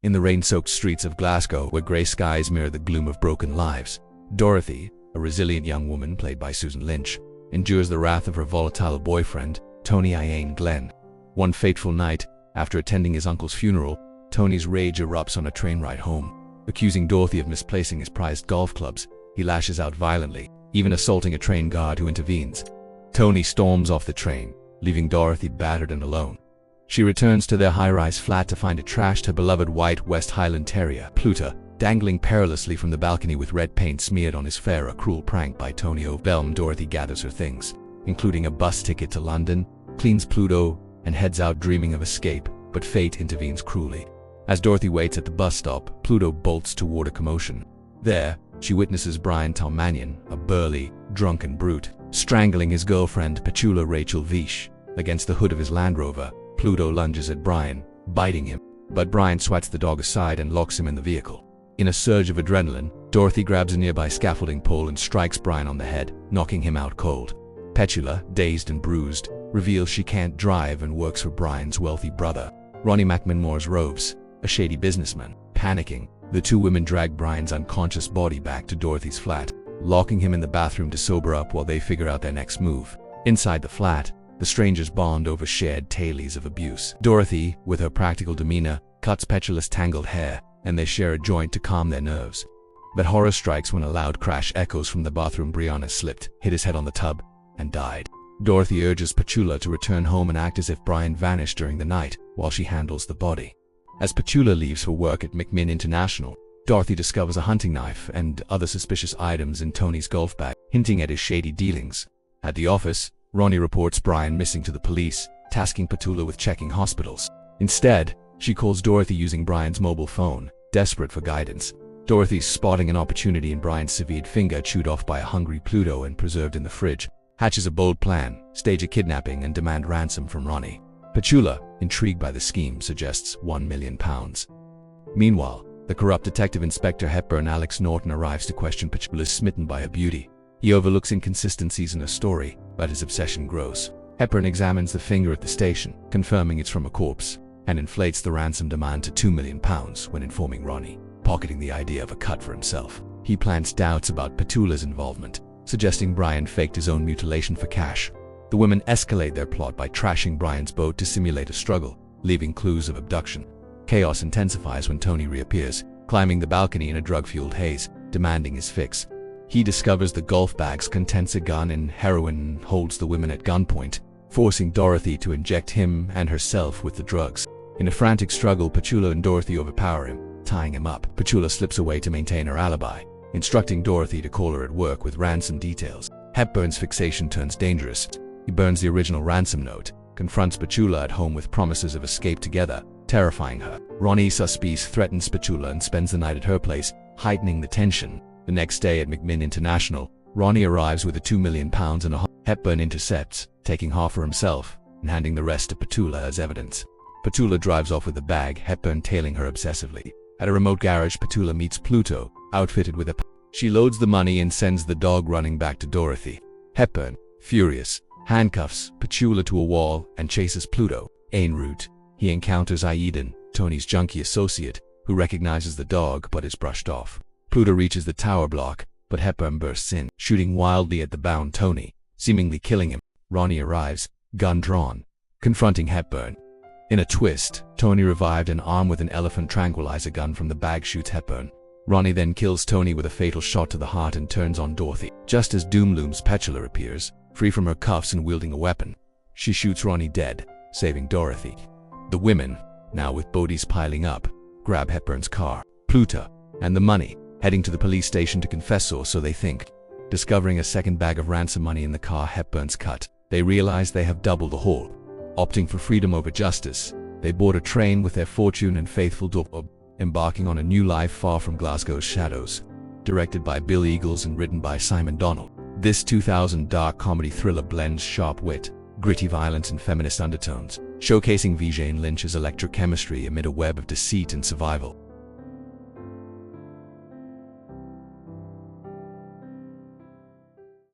In the rain-soaked streets of Glasgow, where grey skies mirror the gloom of broken lives, Dorothy, a resilient young woman played by Lynch, endures the wrath of her volatile boyfriend, Tony Ian Glenn. One fateful night, after attending his uncle's funeral, Tony's rage erupts on a train ride home. Accusing Dorothy of misplacing his prized golf clubs, he lashes out violently, even assaulting a train guard who intervenes. Tony storms off the train, leaving Dorothy battered and alone. She returns to their high-rise flat to find it trashed, her beloved white West Highland Terrier, Pluto, dangling perilously from the balcony with red paint smeared on his fur. A cruel prank by Tony O'Velm. Dorothy gathers her things, including a bus ticket to London, cleans Pluto, and heads out dreaming of escape, but fate intervenes cruelly. As Dorothy waits at the bus stop, Pluto bolts toward a commotion. There, she witnesses Brian Talmanian, a burly, drunken brute, strangling his girlfriend Petula Rachel Weisz. Against the hood of his Land Rover, Pluto lunges at Brian, biting him, but Brian swats the dog aside and locks him in the vehicle. In a surge of adrenaline, Dorothy grabs a nearby scaffolding pole and strikes Brian on the head, knocking him out cold. Petula, dazed and bruised, reveals she can't drive and works for Brian's wealthy brother, Ronnie McMinmore's Roves, a shady businessman. Panicking, the two women drag Brian's unconscious body back to Dorothy's flat, locking him in the bathroom to sober up while they figure out their next move. Inside the flat, the strangers bond over shared tales of abuse. Dorothy, with her practical demeanor, cuts Petula's tangled hair, and they share a joint to calm their nerves. But horror strikes when a loud crash echoes from the bathroom. Brianna slipped, hit his head on the tub, and died. Dorothy urges Petula to return home and act as if Brian vanished during the night, while she handles the body. As Petula leaves for work at McMinn International, Dorothy discovers a hunting knife and other suspicious items in Tony's golf bag, hinting at his shady dealings. At the office, Ronnie reports Brian missing to the police, tasking Petula with checking hospitals. Instead, she calls Dorothy using Brian's mobile phone, desperate for guidance. Dorothy, spotting an opportunity in Brian's severed finger chewed off by a hungry Pluto and preserved in the fridge, hatches a bold plan, stage a kidnapping and demand ransom from Ronnie. Petula, intrigued by the scheme, suggests £1 million. Meanwhile, the corrupt detective inspector Hepburn Alex Norton arrives to question Petula, smitten by her beauty. He overlooks inconsistencies in her story, but his obsession grows. Hepburn examines the finger at the station, confirming it's from a corpse, and inflates the ransom demand to £2 million when informing Ronnie, pocketing the idea of a cut for himself. He plants doubts about Petula's involvement, suggesting Brian faked his own mutilation for cash. The women escalate their plot by trashing Brian's boat to simulate a struggle, leaving clues of abduction. Chaos intensifies when Tony reappears, climbing the balcony in a drug-fueled haze, demanding his fix. He discovers the golf bags contains a gun and heroin and holds the women at gunpoint, forcing Dorothy to inject him and herself with the drugs. In a frantic struggle, Petula and Dorothy overpower him, tying him up. Petula slips away to maintain her alibi, instructing Dorothy to call her at work with ransom details. Hepburn's fixation turns dangerous. He burns the original ransom note, confronts Petula at home with promises of escape together, terrifying her. Ronnie Suspice threatens Petula and spends the night at her place, heightening the tension. The next day at McMinn International, Ronnie arrives with £2 million and a Hepburn intercepts, taking half for himself and handing the rest to Petula as evidence. Petula drives off with the bag, Hepburn tailing her obsessively. At a remote garage, Petula meets Pluto, outfitted with a She loads the money and sends the dog running back to Dorothy. Hepburn, furious, handcuffs Petula to a wall and chases Pluto. En route, he encounters Aiden, Tony's junkie associate, who recognizes the dog but is brushed off. Pluto reaches the tower block, but Hepburn bursts in, shooting wildly at the bound Tony, seemingly killing him. Ronnie arrives, gun drawn, confronting Hepburn. In a twist, Tony, revived and armed with an elephant tranquilizer gun from the bag, shoots Hepburn. Ronnie then kills Tony with a fatal shot to the heart and turns on Dorothy. Just as doom looms, Petula appears, free from her cuffs and wielding a weapon. She shoots Ronnie dead, saving Dorothy. The women, now with bodies piling up, grab Hepburn's car, Pluto, and the money, heading to the police station to confess, or so they think. Discovering a second bag of ransom money in the car Hepburn's cut, they realize they have doubled the haul. Opting for freedom over justice, they board a train with their fortune and faithful dog, embarking on a new life far from Glasgow's shadows. Directed by Bill Eagles and written by Simon Donald, this 2000 dark comedy thriller blends sharp wit, gritty violence and feminist undertones, showcasing Weisz and Lynch's electric chemistry amid a web of deceit and survival.